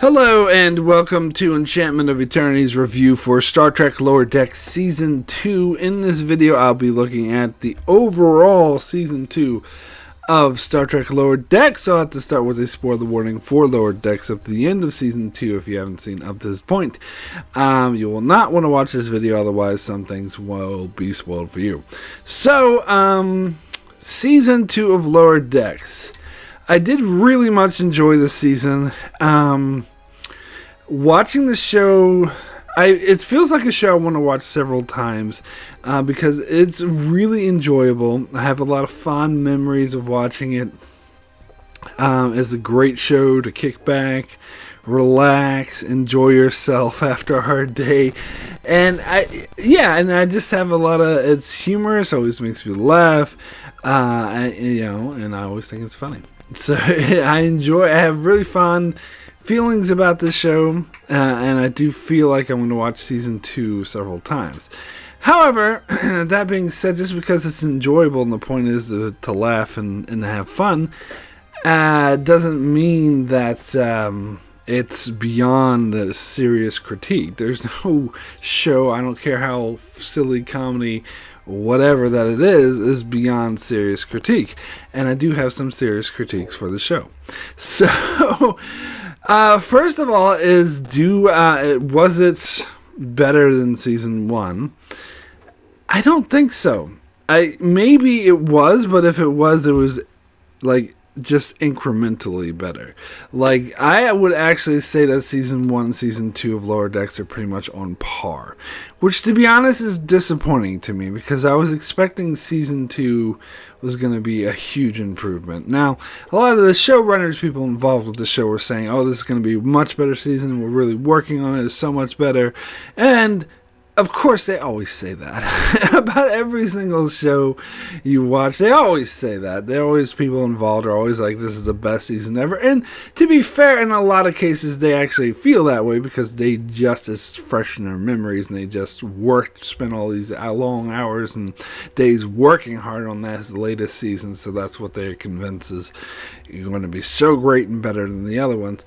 Hello and welcome to Enchantment of Eternity's review for Star Trek Lower Decks Season 2. In this video I'll be looking at the overall Season 2 of Star Trek Lower Decks. So I'll have to start with a spoiler warning for Lower Decks up to the end of Season 2 if you haven't seen up to this point. You will not want to watch this video, otherwise some things will be spoiled for you. So, Season 2 of Lower Decks. I did really much enjoy this season. Watching the show, it feels like a show I want to watch several times because it's really enjoyable. I have a lot of fond memories of watching it. It's a great show to kick back, relax, enjoy yourself after a hard day. And I just have a lot of, it's humorous, always makes me laugh, and I always think it's funny. So I have really fond feelings about this show, and I do feel like I'm going to watch Season 2 several times. However, that being said, just because it's enjoyable and the point is to laugh and have fun, doesn't mean that it's beyond a serious critique. There's no show, I don't care how silly comedy, whatever that it is beyond serious critique. And I do have some serious critiques for the show. So, first of all, was it better than Season 1? I don't think so. Maybe it was, but if it was like just incrementally better. Like, I would actually say that Season 1 and Season 2 of Lower Decks are pretty much on par, which, to be honest, is disappointing to me because I was expecting Season 2 was going to be a huge improvement. Now, a lot of the showrunners, people involved with the show, were saying, oh, this is going to be a much better season, we're really working on it, it's so much better, and of course, they always say that. About every single show you watch, they always say that. People involved are always like, this is the best season ever. And to be fair, in a lot of cases, they actually feel that way because they just, it's fresh in their memories and they just spent all these long hours and days working hard on that latest season. So that's what they're convinced is going to be so great and better than the other ones.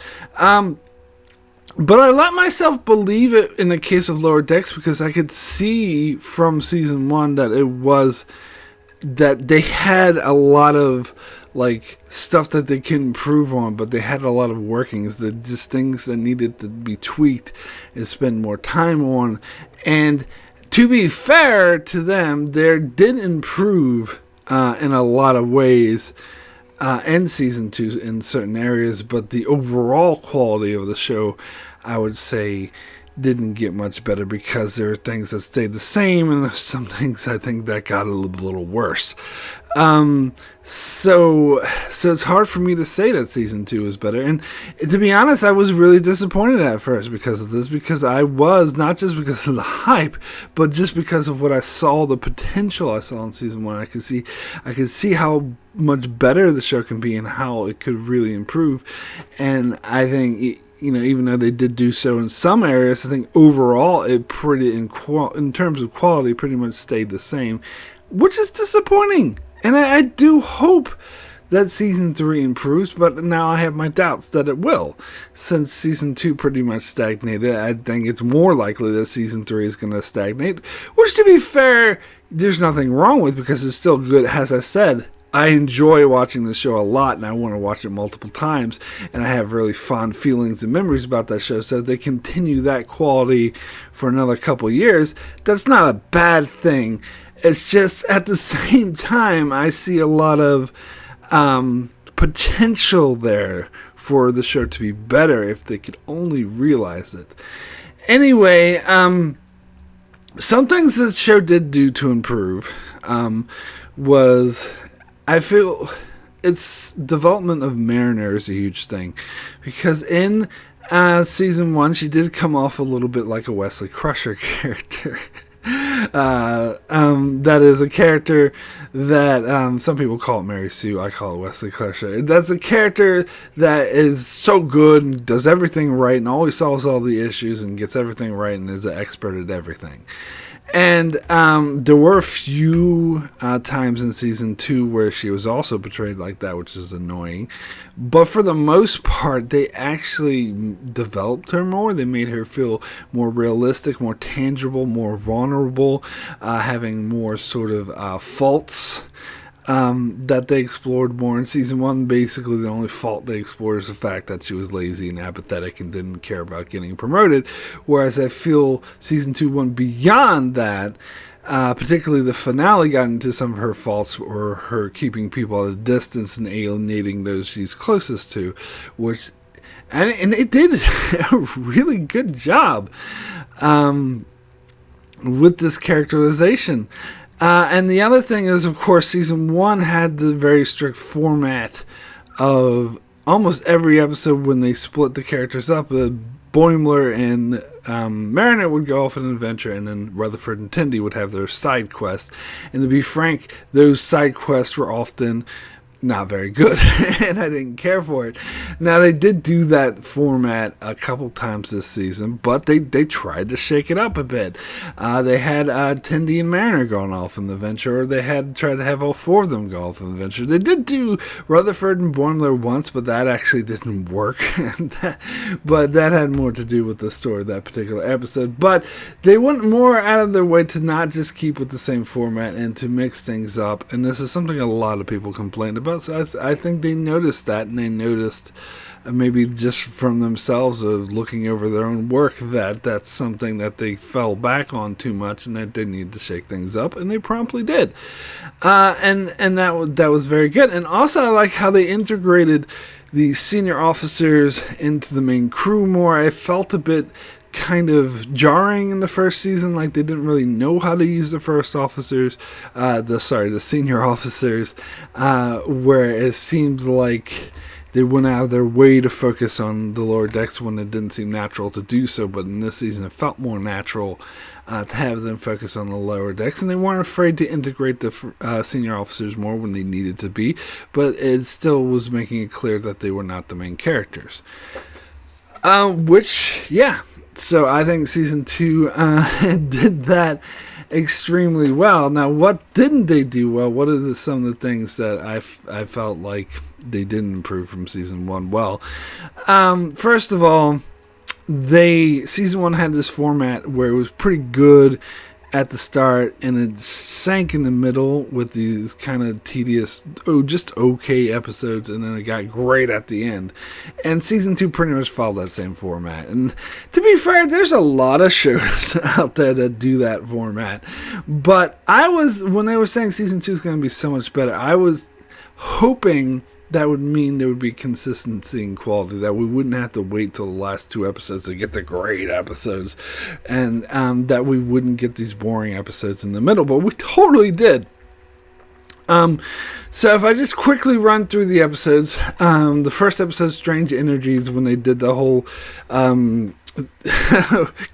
But I let myself believe it in the case of Lower Decks because I could see from Season 1 that they had a lot of like stuff that they can improve on, but they had a lot of workings, that just things that needed to be tweaked and spend more time on. And to be fair to them, they did improve in a lot of ways in Season 2 in certain areas, but the overall quality of the show, I would say, didn't get much better because there are things that stayed the same and there's some things I think that got a little worse. So it's hard for me to say that Season 2 is better. And to be honest, I was really disappointed at first because of this, because I was, not just because of the hype, but just because of what I saw, the potential I saw in Season 1. I could see how much better the show can be and how it could really improve. And I think, even though they did do so in some areas, I think overall it in terms of quality pretty much stayed the same, which is disappointing. And I do hope that Season 3 improves, but now I have my doubts that it will. Since Season 2 pretty much stagnated, I think it's more likely that Season 3 is going to stagnate, which, to be fair, there's nothing wrong with because it's still good. As I said, I enjoy watching the show a lot, and I want to watch it multiple times, and I have really fond feelings and memories about that show, so if they continue that quality for another couple years, that's not a bad thing. It's just, at the same time, I see a lot of potential there for the show to be better if they could only realize it. Anyway, some things this show did do to improve was, I feel its development of Mariner is a huge thing, because in Season 1 she did come off a little bit like a Wesley Crusher character. That is a character that some people call it Mary Sue. I call it Wesley Crusher. That's a character that is so good and does everything right and always solves all the issues and gets everything right and is an expert at everything. And there were a few times in season 2 where she was also portrayed like that, which is annoying. But for the most part, they actually developed her more. They made her feel more realistic, more tangible, more vulnerable, having more sort of faults. That they explored more in season 1. Basically, the only fault they explored is the fact that she was lazy and apathetic and didn't care about getting promoted. Whereas I feel season 2 went beyond that. Particularly the finale got into some of her faults, or her keeping people at a distance and alienating those she's closest to, which, and it did a really good job with this characterization. And the other thing is, of course, season 1 had the very strict format of almost every episode when they split the characters up. Boimler and Mariner would go off on an adventure, and then Rutherford and Tendi would have their side quests. And to be frank, those side quests were often not very good, and I didn't care for it. Now, they did do that format a couple times this season, but they tried to shake it up a bit. They had Tendi and Mariner going off on the venture, or they had tried to have all 4 of them go off on the venture. They did do Rutherford and Boimler once, but that actually didn't work. But that had more to do with the story of that particular episode. But they went more out of their way to not just keep with the same format and to mix things up, and this is something a lot of people complained about. So I think they noticed that, and they noticed maybe just from themselves of looking over their own work that that's something that they fell back on too much, and that they need to shake things up, and they promptly did. And that was very good. And also I like how they integrated the senior officers into the main crew more. I felt a bit kind of jarring in the first season, like they didn't really know how to use the senior officers, where it seems like they went out of their way to focus on the lower decks when it didn't seem natural to do so. But in this season, it felt more natural to have them focus on the lower decks, and they weren't afraid to integrate the senior officers more when they needed to be, but it still was making it clear that they were not the main characters. So I think season 2 did that extremely well. Now, what didn't they do well? What are some of the things that I felt like they didn't improve from season 1? Well, first of all, season 1 had this format where it was pretty good at the start, and it sank in the middle with these kind of tedious, just okay episodes, and then it got great at the end. And season 2 pretty much followed that same format. And to be fair, there's a lot of shows out there that do that format. But when they were saying season 2 is going to be so much better, I was hoping that would mean there would be consistency and quality, that we wouldn't have to wait till the last 2 episodes to get the great episodes, and that we wouldn't get these boring episodes in the middle, but we totally did. So if I just quickly run through the episodes, the first episode, Strange Energies, when they did the whole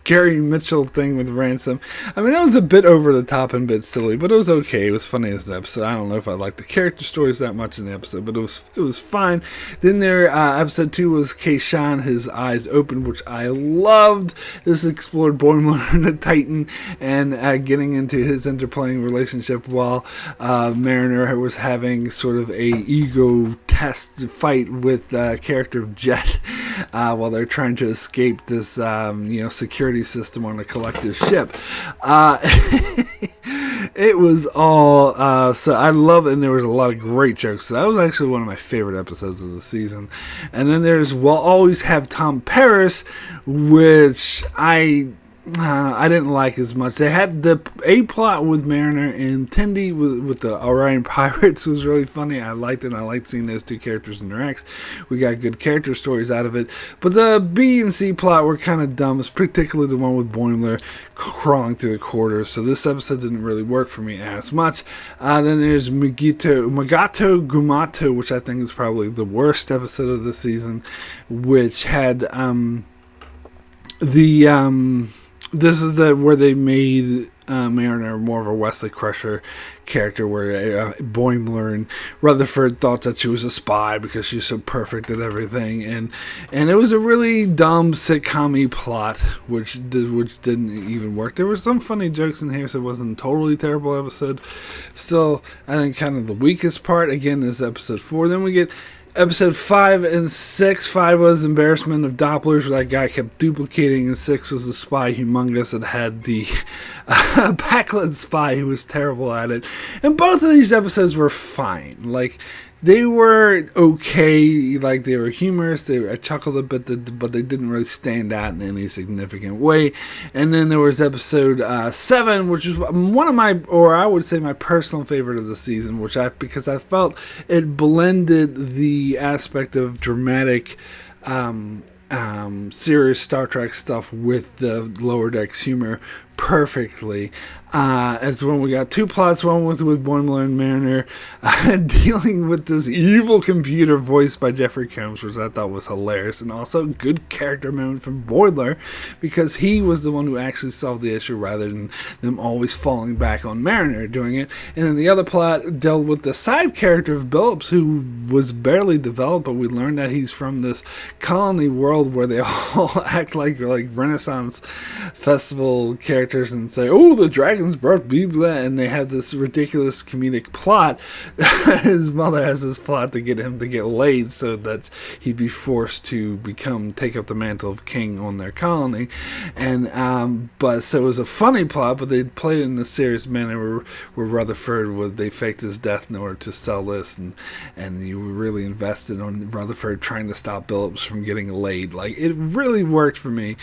Gary Mitchell thing with Ransom. I mean, that was a bit over the top and a bit silly, but it was okay. It was funny as an episode. I don't know if I liked the character stories that much in the episode, but it was fine. Then their episode 2 was K-Shan, His Eyes Open, which I loved. This explored Boimler and the Titan, and getting into his interplaying relationship while Mariner was having sort of a ego test fight with the character of Jet while they're trying to escape this security system on a collective ship. It was all so I love it, and there was a lot of great jokes. So that was actually one of my favorite episodes of the season. And then there's We'll Always Have Tom Paris, which I didn't like as much. They had the A-plot with Mariner and Tendi with the Orion Pirates was really funny. I liked it. I liked seeing those 2 characters interact. We got good character stories out of it. But the B and C plot were kind of dumb, particularly the one with Boimler crawling through the quarters. So this episode didn't really work for me as much. Then there's Megato Gumato, which I think is probably the worst episode of the season, which had this is where they made Mariner, more of a Wesley Crusher character, where Boimler and Rutherford thought that she was a spy because she's so perfect at everything, and it was a really dumb sitcom-y plot, which didn't even work. There were some funny jokes in here, so it wasn't a totally terrible episode. Still, I think kind of the weakest part again is episode 4. Then we get Episode 5 and 6. 5 was Embarrassment of Dopplers, where that guy kept duplicating, and 6 was the Spy Humongous that had the backlit spy who was terrible at it. And both of these episodes were fine. Like, they were okay, like they were humorous, I chuckled a bit, but they didn't really stand out in any significant way. And then there was episode 7, which was one of my, or I would say my personal favorite of the season, because I felt it blended the aspect of dramatic, serious Star Trek stuff with the Lower Decks humor perfectly. As when we got two plots. One was with Boimler and Mariner dealing with this evil computer voiced by Jeffrey Combs, which I thought was hilarious, and also a good character moment from Boimler, because he was the one who actually solved the issue rather than them always falling back on Mariner doing it. And then the other plot dealt with the side character of Billups, who was barely developed, but we learned that he's from this colony world where they all act like Renaissance festival characters and say, "Oh, the dragons brought blah," and they have this ridiculous comedic plot. His mother has this plot to get him to get laid so that he'd be forced to take up the mantle of king on their colony. And but so it was a funny plot, but they played it in a serious manner where Rutherford they faked his death in order to sell this, and you were really invested on Rutherford trying to stop Billups from getting laid. Like, it really worked for me.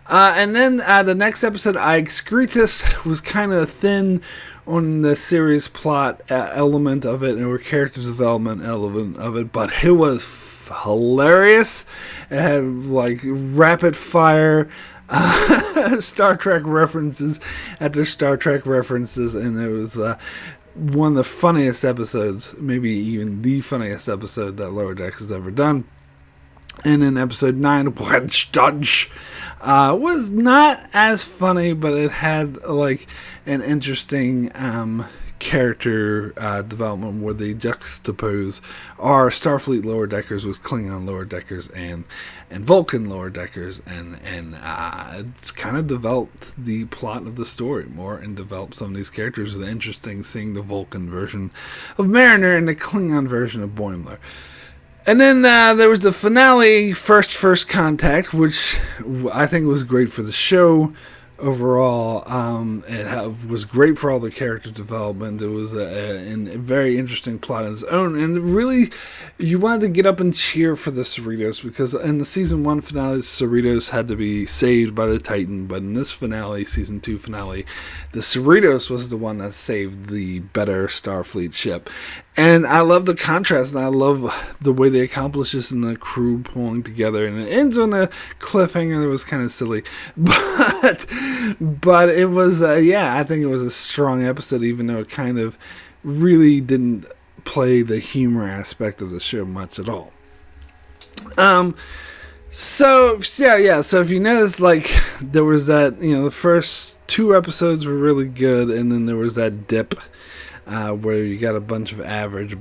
And then the next episode, Excretus, was kind of thin on the serious plot element of it, and or character development element of it, but it was hilarious. It had rapid fire Star Trek references after Star Trek references, and it was one of the funniest episodes, maybe even the funniest episode that Lower Decks has ever done. And then episode 9, Wedge Dodge, was not as funny, but it had an interesting character development where they juxtapose our Starfleet lower deckers with Klingon lower deckers and Vulcan lower deckers, and it's kind of developed the plot of the story more and developed some of these characters. It's interesting seeing the Vulcan version of Mariner and the Klingon version of Boimler. And then there was the finale, First Contact, which I think was great for the show overall. It was great for all the character development. It was a very interesting plot on its own. And really, you wanted to get up and cheer for the Cerritos, because in the season 1 finale, the Cerritos had to be saved by the Titan. But in this finale, season 2 finale, the Cerritos was the one that saved the better Starfleet ship. And I love the contrast, and I love the way they accomplish this and the crew pulling together. And it ends on a cliffhanger that was kind of silly. But it was, I think it was a strong episode, even though it kind of really didn't play the humor aspect of the show much at all. So if you notice, there was that, the first 2 episodes were really good, and then there was that dip where you got a bunch of average,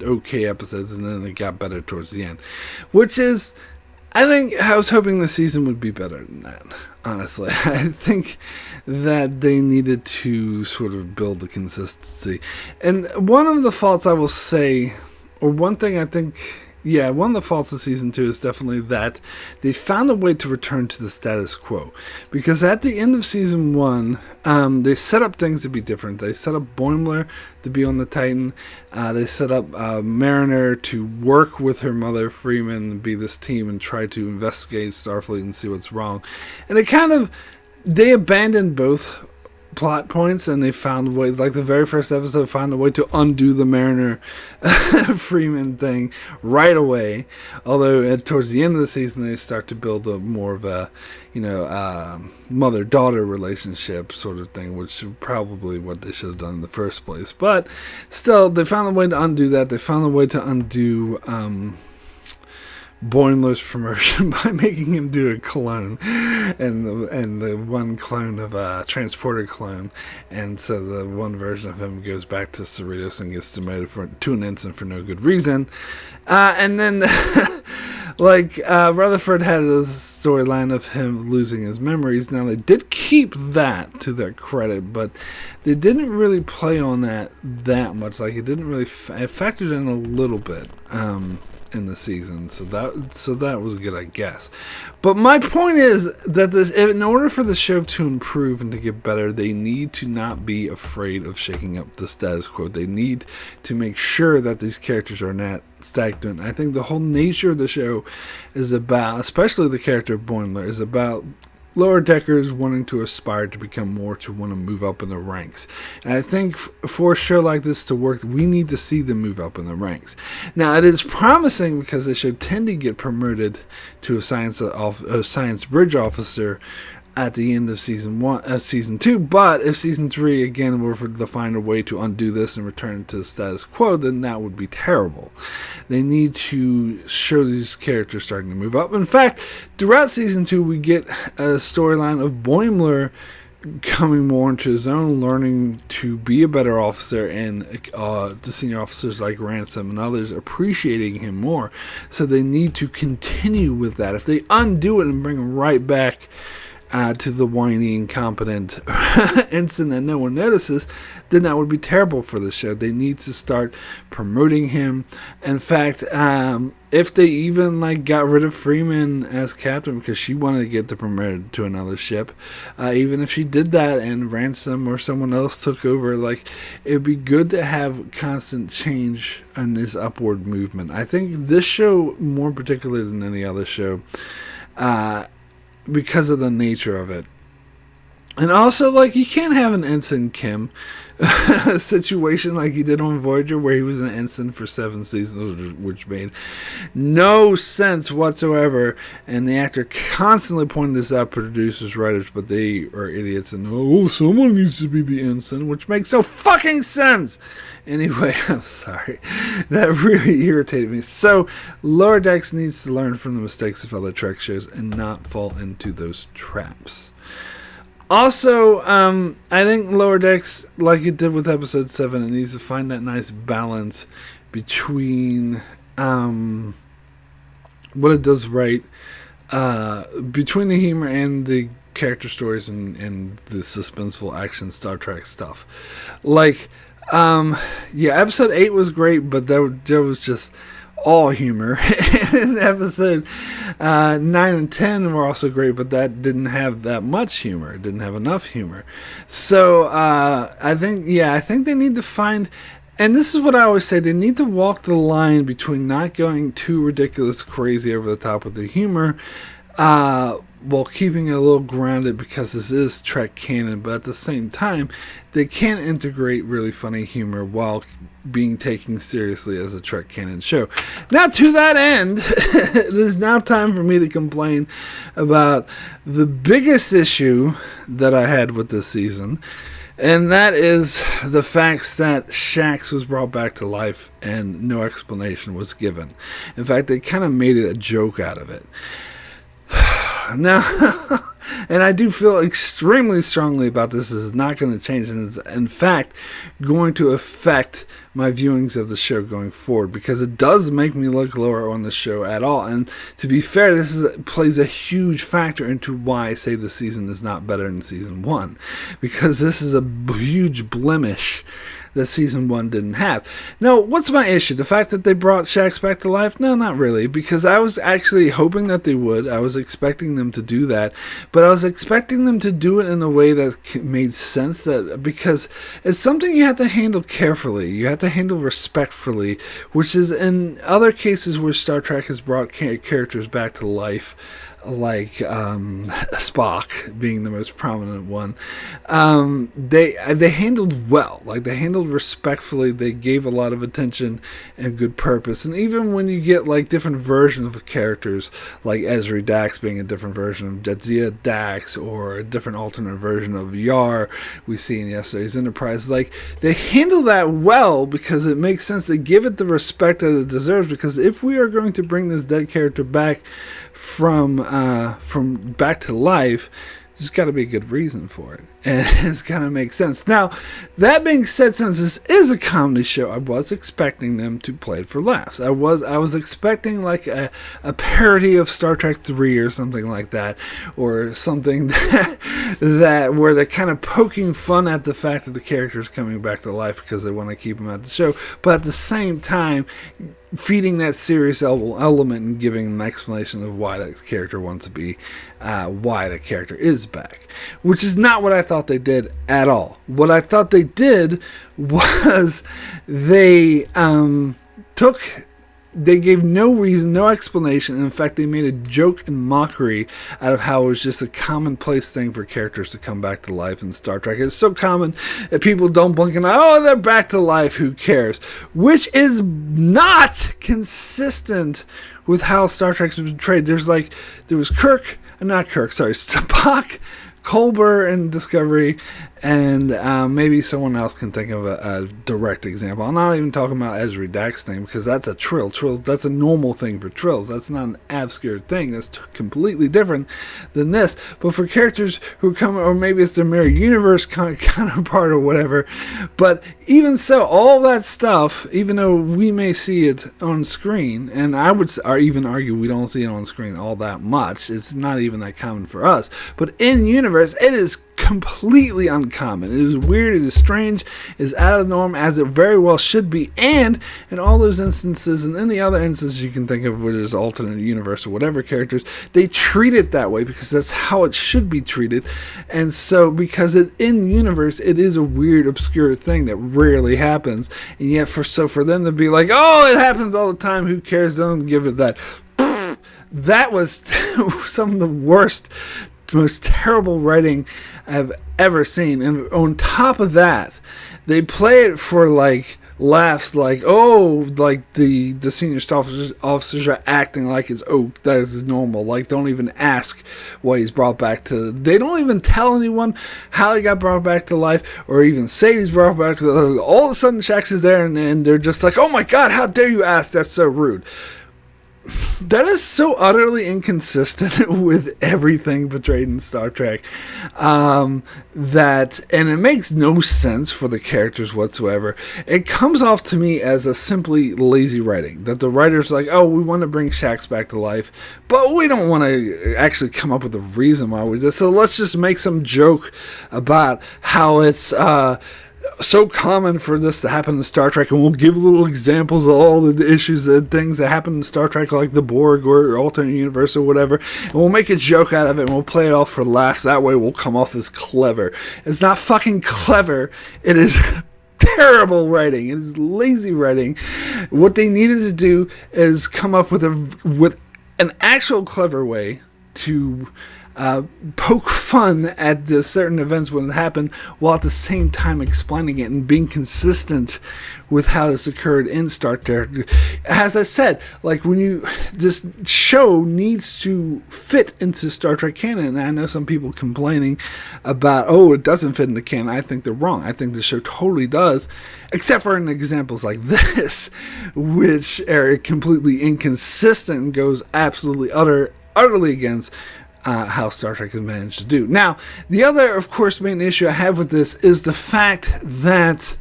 okay episodes, and then it got better towards the end. Which is, I was hoping the season would be better than that, honestly. I think that they needed to sort of build the consistency. And one of the faults I will say, or one thing I think... one of the faults of season 2 is definitely that they found a way to return to the status quo. Because at the end of season 1, they set up things to be different. They set up Boimler to be on the Titan. They set up Mariner to work with her mother, Freeman, and be this team and try to investigate Starfleet and see what's wrong. And they abandoned both plot points, and they found a way, the very first episode, found a way to undo the Mariner Freeman thing right away. Although towards the end of the season, they start to build more of a mother-daughter relationship sort of thing, which is probably what they should have done in the first place. But still, they found a way to undo that. They found a way to undo Boimler's promotion by making him do a clone, and the one clone of a transporter clone, and so the one version of him goes back to Cerritos and gets demoted to an ensign for no good reason, and then Rutherford had a storyline of him losing his memories. Now they did keep that to their credit, but they didn't really play on that much. Like it didn't really it factored in a little bit. In the season, so that was good, I guess. But my point is that in order for the show to improve and to get better, they need to not be afraid of shaking up the status quo. They need to make sure that these characters are not stagnant. I think the whole nature of the show is about, especially the character of Boimler, is about lower deckers wanting to aspire to become more, to want to move up in the ranks. And I think for a show like this to work, we need to see them move up in the ranks. Now, it is promising because they should tend to get promoted to a science bridge officer at the end of season 2, but if season 3 again were to find a way to undo this and return to the status quo, then that would be terrible. They need to show these characters starting to move up. In fact, throughout season 2, we get a storyline of Boimler coming more into his own, learning to be a better officer, and the senior officers like Ransom and others appreciating him more. So they need to continue with that. If they undo it and bring him right back to the whiny, incompetent ensign that no one notices, then that would be terrible for the show. They need to start promoting him. In fact, if they even got rid of Freeman as captain because she wanted to get promoted to another ship, even if she did that and Ransom or someone else took over, it would be good to have constant change in this upward movement. I think this show, more particularly than any other show, because of the nature of it. And also, you can't have an Ensign Kim situation like he did on Voyager, where he was an ensign for 7 seasons, which made no sense whatsoever. And the actor constantly pointed this out, producers, writers, but they are idiots. And, someone needs to be the ensign, which makes no fucking sense. Anyway, I'm sorry. That really irritated me. So, Lower Decks needs to learn from the mistakes of other Trek shows and not fall into those traps. Also, I think Lower Decks, like it did with Episode 7, it needs to find that nice balance between what it does right, between the humor and the character stories and the suspenseful action Star Trek stuff. Episode 8 was great, but there was just all humor. And episode 9 and 10 were also great, but that didn't have that much humor. It didn't have enough humor. So I think they need to find, and this is what I always say, they need to walk the line between not going too ridiculous crazy over the top with the humor, while keeping it a little grounded, because this is Trek canon, but at the same time, they can integrate really funny humor while being taken seriously as a Trek canon show. Now, to that end, it is now time for me to complain about the biggest issue that I had with this season, and that is the fact that Shax was brought back to life and no explanation was given. In fact, they kind of made it a joke out of it. Now, and I do feel extremely strongly about this. This is not going to change, and is in fact going to affect my viewings of the show going forward, because it does make me look lower on the show at all. And to be fair, this plays a huge factor into why I say the season is not better than season 1, because this is a huge blemish that season 1 didn't have. Now, what's my issue? The fact that they brought Shax back to life? No, not really, because I was actually hoping that they would. I was expecting them to do that, but I was expecting them to do it in a way that made sense, because it's something you have to handle carefully. You have to handle respectfully, which is in other cases where Star Trek has brought characters back to life, like Spock being the most prominent one. They handled well. They handled handled respectfully. They gave a lot of attention and good purpose. And even when you get like different versions of characters, like Ezri Dax being a different version of Jadzia Dax, or a different alternate version of Yar we see in yesterday's Enterprise, like they handle that well because it makes sense. They give it the respect that it deserves, because if we are going to bring this dead character back from back to life, there's got to be a good reason for it, and it's got to make sense. Now, that being said, since this is a comedy show, I was expecting them to play it for laughs. I was expecting like a parody of Star Trek 3 or something like that, or something that where they're kind of poking fun at the fact that the character is coming back to life because they want to keep him at the show, but at the same time feeding that serious element and giving an explanation of why that character wants to be, why the character is back, which is not what I thought they did at all. What I thought they did was they gave no reason, no explanation. And in fact, they made a joke and mockery out of how it was just a commonplace thing for characters to come back to life in Star Trek. It's so common that people don't blink and oh, they're back to life, who cares? Which is not consistent with how Star Trek's been portrayed. There was Spock, Culber in Discovery, and maybe someone else can think of a direct example. I'm not even talking about Ezri Dax thing, because that's a Trill. That's a normal thing for Trills. That's not an obscure thing. That's completely different than this. But for characters who come, or maybe it's the mirror universe counterpart or whatever. But even so, all that stuff, even though we may see it on screen, and I would even argue we don't see it on screen all that much. It's not even that common for us. But in universe, it is completely uncommon. It is weird, it is strange, it is out of the norm, as it very well should be. And in all those instances, and any other instances you can think of, which is alternate universe or whatever characters, they treat it that way because that's how it should be treated. And so, because in universe, it is a weird, obscure thing that rarely happens. And yet, for them to be like, oh, it happens all the time, who cares? Don't give it that. That was some of the worst, most terrible writing I've ever seen. And on top of that, they play it for like laughs, like, oh, like the senior staff officers are acting like it's that is normal. Like, don't even ask why he's brought back to. They don't even tell anyone how he got brought back to life, or even say he's brought back to life. All of a sudden, Shax is there, and they're just like, oh my god, how dare you ask? That's so rude. That is so utterly inconsistent with everything portrayed in Star Trek, and it makes no sense for the characters whatsoever. It comes off to me as a simply lazy writing, that the writer's like, oh, we want to bring Shax back to life, but we don't want to actually come up with a reason why we did, so let's just make some joke about how it's so common for this to happen in Star Trek, and we'll give little examples of all the issues and things that happen in Star Trek, like the Borg or alternate universe or whatever, and we'll make a joke out of it, and we'll play it off for laughs. That way we'll come off as clever. It's not fucking clever. It is terrible writing. It is lazy writing. What they needed to do is come up with an actual clever way to poke fun at the certain events when it happened, while at the same time explaining it and being consistent with how this occurred in Star Trek. As I said, like, this show needs to fit into Star Trek canon, and I know some people complaining about, oh, it doesn't fit into canon. I think they're wrong. I think the show totally does, except for in examples like this, which are completely inconsistent and goes absolutely utterly against how Star Trek has managed to do. Now, the other, of course, main issue I have with this is the fact that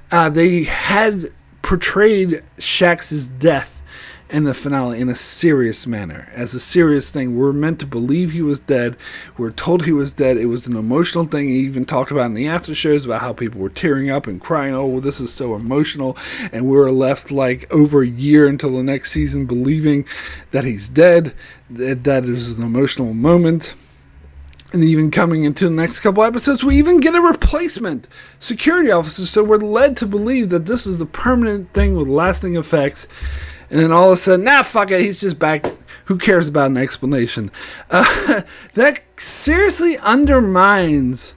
they had portrayed Shax's death in the finale in a serious manner, as a serious thing. We're meant to believe he was dead. We're told he was dead. It was an emotional thing. He even talked about in the after shows about how people were tearing up and crying, oh, well, this is so emotional, and we were left like over a year until the next season believing that he's dead. That is an emotional moment. And even coming into the next couple episodes, we even get a replacement security officer, so we're led to believe that this is a permanent thing with lasting effects. And then all of a sudden, fuck it, he's just back. Who cares about an explanation? That seriously undermines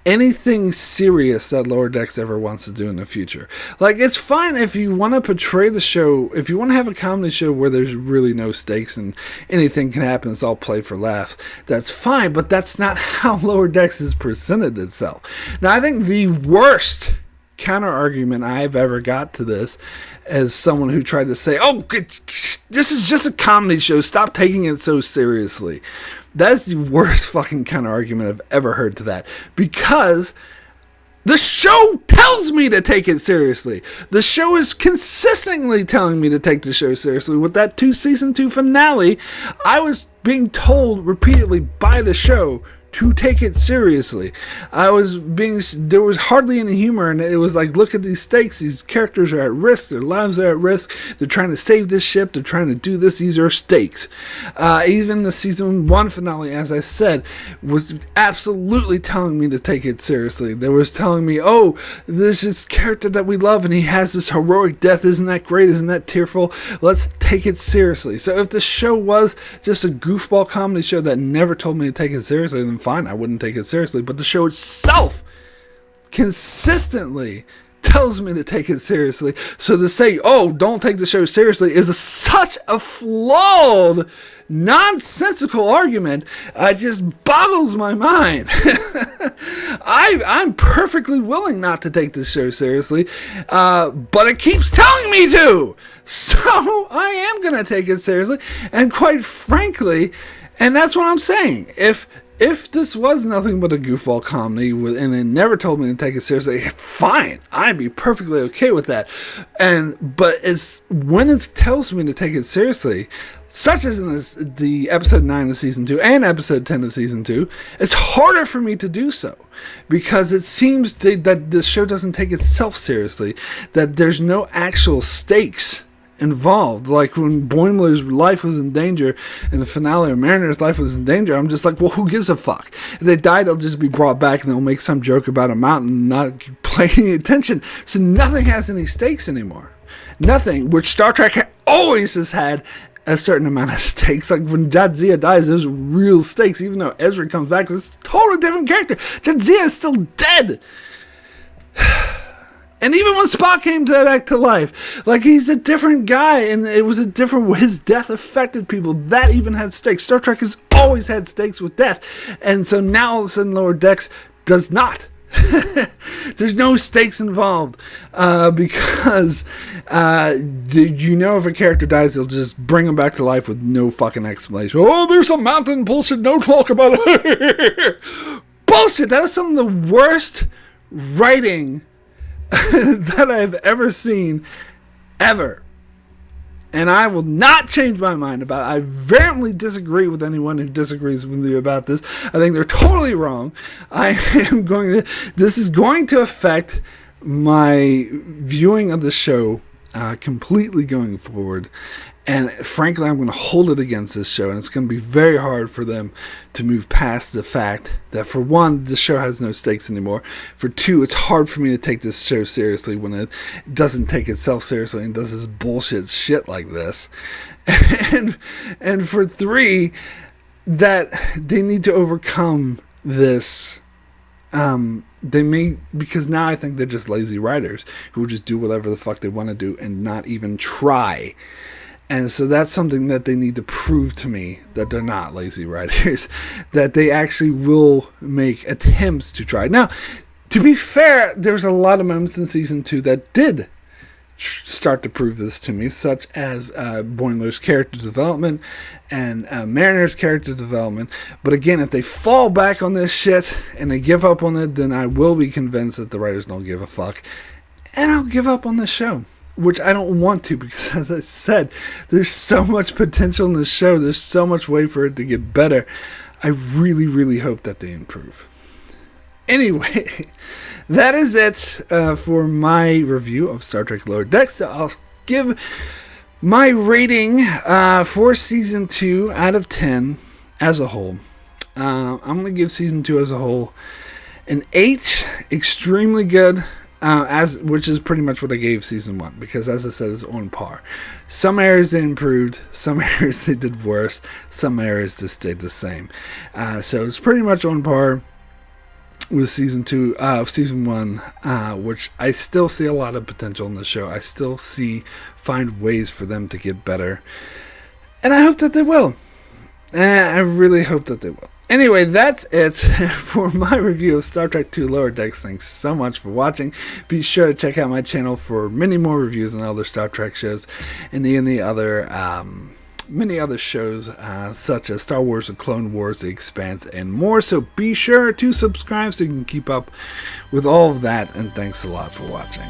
anything serious that Lower Decks ever wants to do in the future. Like, it's fine if you want to portray the show, if you want to have a comedy show where there's really no stakes and anything can happen, it's all played for laughs, that's fine, but that's not how Lower Decks has presented itself. Now, I think the worst counter argument I've ever got to this as someone who tried to say, oh, this is just a comedy show, stop taking it so seriously. That's the worst fucking counter argument I've ever heard to that, because the show tells me to take it seriously. The show is consistently telling me to take the show seriously. With that season 2 finale, I was being told repeatedly by the show to take it seriously. There was hardly any humor, and it was like, look at these stakes, these characters are at risk, their lives are at risk, they're trying to save this ship, they're trying to do this, these are stakes. Even the season 1 finale, as I said, was absolutely telling me to take it seriously. They was telling me, oh, this is character that we love, and he has this heroic death, isn't that great, isn't that tearful, let's take it seriously. So if the show was just a goofball comedy show that never told me to take it seriously, then fine, I wouldn't take it seriously. But the show itself consistently tells me to take it seriously. So to say, oh, don't take the show seriously is such a flawed, nonsensical argument. It just boggles my mind. I'm perfectly willing not to take this show seriously, but it keeps telling me to. So I am going to take it seriously. And quite frankly, and that's what I'm saying, if this was nothing but a goofball comedy and it never told me to take it seriously, fine, I'd be perfectly okay with that. But it's when it tells me to take it seriously, such as in the episode 9 of season 2 and episode 10 of season 2, it's harder for me to do so, because it seems that this show doesn't take itself seriously, that there's no actual stakes involved. Like when Boimler's life was in danger in the finale, or Mariner's life was in danger, I'm just like, well, who gives a fuck? If they die, they'll just be brought back and they'll make some joke about a mountain and not pay any attention. So nothing has any stakes anymore. Nothing, which Star Trek always has had a certain amount of stakes. Like when Jadzia dies, there's real stakes. Even though Ezra comes back, it's a totally different character. Jadzia is still dead. And even when Spock came back to life, like, he's a different guy, and it was his death affected people. That even had stakes. Star Trek has always had stakes with death. And so now all of a sudden Lower Decks does not. There's no stakes involved, because if a character dies, they'll just bring him back to life with no fucking explanation. Oh, there's a mountain, bullshit, no talk about it. Bullshit. That is some of the worst writing that I've ever seen, ever. And I will not change my mind about it. I vehemently disagree with anyone who disagrees with me about this. I think they're totally wrong. This is going to affect my viewing of the show completely going forward. And frankly, I'm going to hold it against this show, and it's going to be very hard for them to move past the fact that, for one, the show has no stakes anymore. For two, it's hard for me to take this show seriously when it doesn't take itself seriously and does this bullshit shit like this. And for three, that they need to overcome this. Because now I think they're just lazy writers who just do whatever the fuck they want to do and not even try. And so that's something that they need to prove to me, that they're not lazy writers, that they actually will make attempts to try. Now, to be fair, there's a lot of moments in season 2 that did start to prove this to me, such as Boimler's character development and Mariner's character development. But again, if they fall back on this shit and they give up on it, then I will be convinced that the writers don't give a fuck. And I'll give up on the show. Which I don't want to, because as I said, there's so much potential in this show. There's so much way for it to get better. I really, really hope that they improve. Anyway, that is it for my review of Star Trek Lower Decks. So I'll give my rating for Season 2 out of 10 as a whole. I'm going to give Season 2 as a whole an 8. Extremely good. Which is pretty much what I gave season 1, because as I said, it's on par. Some areas they improved, some areas they did worse, some areas they stayed the same. So it's pretty much on par. with season 2 of season 1, which I still see a lot of potential in the show. I still find ways for them to get better, and I hope that they will. I really hope that they will. Anyway, that's it for my review of Star Trek II Lower Decks. Thanks so much for watching. Be sure to check out my channel for many more reviews on other Star Trek shows and many other shows such as Star Wars, The Clone Wars, The Expanse, and more. So be sure to subscribe so you can keep up with all of that. And thanks a lot for watching.